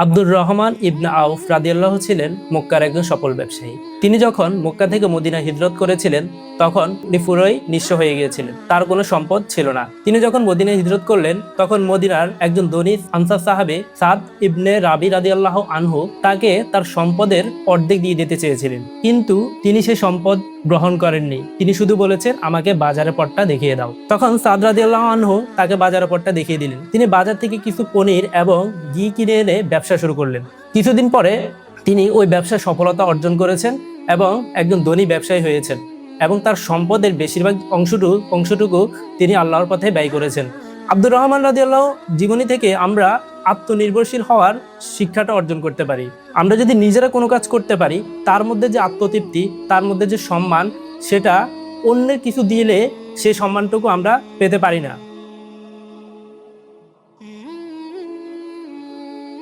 আব্দুর রহমান ইবনে আউফ রাদিয়াল্লাহু ছিলেন মক্কার একজন সফল ব্যবসায়ী। তিনি যখন মক্কা থেকে মদিনা হিজরত করেছিলেন তখন তিনি পুরোই নিঃস্ব হয়ে গিয়েছিলেন, তার কোনো সম্পদ ছিল না। তিনি যখন মদিনা হিজরত করলেন তখন মদিনার একজন ধনী আনসার সাহাবী সাদ ইবনে রাবি রাদিয়াল্লাহু আনহু তাকে তার সম্পদের অর্ধেক দিয়ে দিতে চেয়েছিলেন, কিন্তু তিনি সেই সম্পদ গ্রহণ করেননি। তিনি শুধু বলেছেন, আমাকে বাজারের পথটা দেখিয়ে দাও। তখন সাদ রাদিয়াল্লাহু আনহু তাকে বাজারের পথটা দেখিয়ে দিলেন। তিনি বাজার থেকে কিছু পনির এবং ঘি কিনে এনে ব্যবসা শুরু করলেন। কিছুদিন পরে তিনি ওই ব্যবসায় সফলতা অর্জন করেছেন এবং একজন ধনী ব্যবসায়ী হয়েছেন এবং তার সম্পদের বেশিরভাগ অংশটুকু তিনি আল্লাহর পথে ব্যয় করেছেন। আব্দুর রহমান রাদিয়াল্লাহু জীবনী থেকে আমরা আত্মনির্ভরশীল হওয়ার শিক্ষাটা অর্জন করতে পারি। আমরা যদি নিজেরা কোনো কাজ করতে পারি, তার মধ্যে যে আত্মতৃপ্তি, তার মধ্যে যে সম্মান, সেটা অন্যের কিছু দিলে সেই সম্মানটুকু আমরা পেতে পারি না।